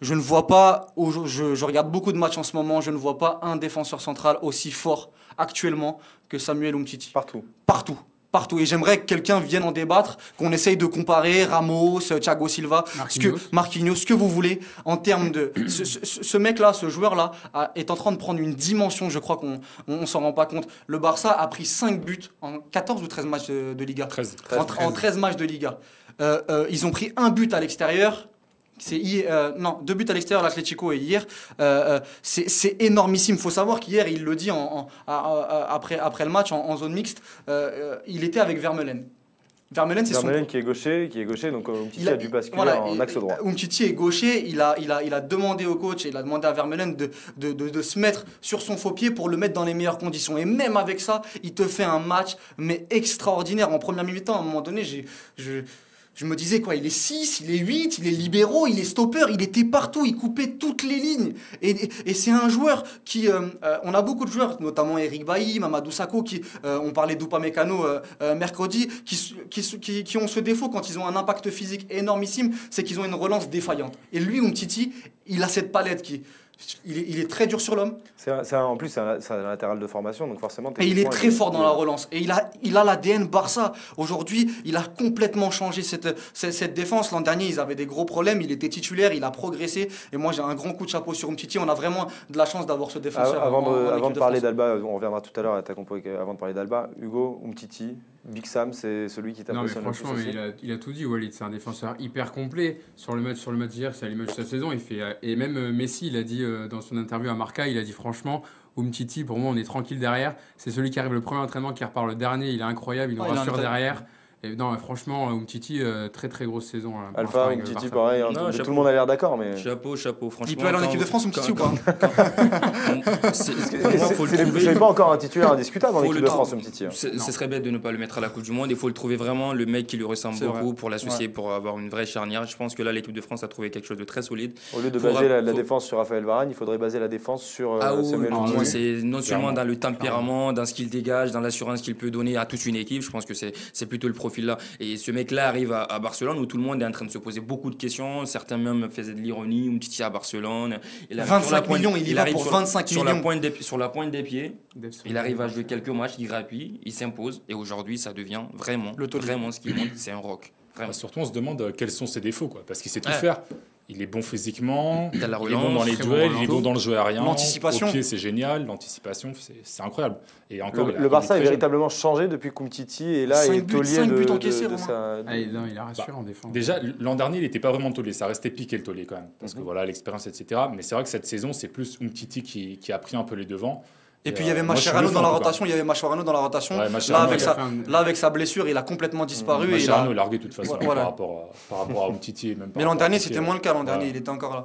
Je ne vois pas, je regarde beaucoup de matchs en ce moment, je ne vois pas un défenseur central aussi fort actuellement que Samuel Umtiti. Partout. Partout. Partout. Et j'aimerais que quelqu'un vienne en débattre, qu'on essaye de comparer Ramos, Thiago Silva, Marquinhos, ce que vous voulez, en termes de... Ce mec-là, ce joueur-là, est en train de prendre une dimension, je crois qu'on ne s'en rend pas compte. Le Barça a pris 5 buts en 14 ou 13 matchs de Liga. 13. En 13 matchs de Liga. Ils ont pris un but à l'extérieur. Non, 2 buts à l'extérieur, l'Atlético et hier. C'est énormissime. Il faut savoir qu'hier, il le dit après le match en zone mixte, il était avec Vermeulen. Vermeulen, c'est Vermeulen qui est gaucher, donc Umtiti a dû basculer en axe droit. Umtiti est gaucher, il a demandé au coach, il a demandé à Vermeulen de se mettre sur son faux pied pour le mettre dans les meilleures conditions. Et même avec ça, il te fait un match mais extraordinaire. En première mi-temps, à un moment donné, je me disais quoi, il est 6, il est 8, il est libéraux, il est stopper, il était partout, il coupait toutes les lignes. Et c'est un joueur qui... on a beaucoup de joueurs, notamment Eric Bailly, Mamadou Sakho, on parlait d'Upamecano mercredi, qui ont ce défaut quand ils ont un impact physique énormissime, c'est qu'ils ont une relance défaillante. Et lui, Umtiti, il a cette palette qui... Il est très dur sur l'homme. En plus, c'est un latéral de formation, donc forcément... Et il est très fort dans la relance. Et il a l'ADN Barça. Aujourd'hui, il a complètement changé cette défense. L'an dernier, ils avaient des gros problèmes. Il était titulaire, il a progressé. Et moi, j'ai un grand coup de chapeau sur Umtiti. On a vraiment de la chance d'avoir ce défenseur. Avant de parler d'Alba, on reviendra tout à l'heure à ta compo. Avant de parler d'Alba, Hugo, Umtiti, Big Sam, c'est celui qui t'impressionne le plus. Franchement, il a tout dit, Walid. C'est un défenseur hyper complet. Sur le match d'hier, c'est à l'image de sa saison. Et même Messi, il a dit dans son interview à Marca, il a dit franchement, Umtiti, pour moi, on est tranquille derrière. C'est celui qui arrive le premier entraînement, qui repart le dernier. Il est incroyable, il nous rassure derrière. Et non, franchement, Umtiti, très très grosse saison. Alpha, Umtiti, pareil. Tout le monde a l'air d'accord. Mais... Chapeau, franchement. Il peut aller en équipe de France, Umtiti, ou pas? Vous n'avez pas encore un titulaire indiscutable en équipe de France, Umtiti. Ce serait bête de ne pas le mettre à la Coupe du Monde. Il faut le trouver vraiment, le mec qui lui ressemble beaucoup, pour l'associer, pour avoir une vraie charnière. Je pense que là, l'équipe de France a trouvé quelque chose de très solide. Au lieu de baser la défense sur Raphaël Varane, il faudrait baser la défense sur Samuel Umtiti. C'est non seulement dans le tempérament, dans ce qu'il dégage, dans l'assurance qu'il peut donner à toute une équipe. Je pense que c'est plutôt le profil là. Et ce mec-là arrive à Barcelone où tout le monde est en train de se poser beaucoup de questions. Certains même faisaient de l'ironie. Umtiti à Barcelone. 25 millions, il y va pour 25 millions. Sur la pointe des pieds. Il arrive à jouer quelques matchs, il grappille, il s'impose. Et aujourd'hui, ça devient vraiment ce qu'il montre. C'est un rock. Surtout, on se demande quels sont ses défauts, quoi, parce qu'il sait tout faire. Il est bon physiquement, il est bon dans les duels, il est bon dans le jeu aérien. L'anticipation. Au pied, c'est génial. L'anticipation, c'est incroyable. Et encore, le Barça a véritablement changé depuis qu'Umtiti est là et taulier 5 buts encaissés, il a rassuré en défense. Déjà, l'an dernier, il n'était pas vraiment taulier. Ça restait piqué le taulier quand même. Parce que voilà, l'expérience, etc. Mais c'est vrai que cette saison, c'est plus Umtiti qui a pris un peu les devants. Et puis il y avait Mascherano dans la rotation. Là, avec sa blessure, il a complètement disparu. Mascherano est largué de toute façon par rapport à Umtiti. Mais l'an dernier, c'était moins le cas. L'an dernier, il était encore là.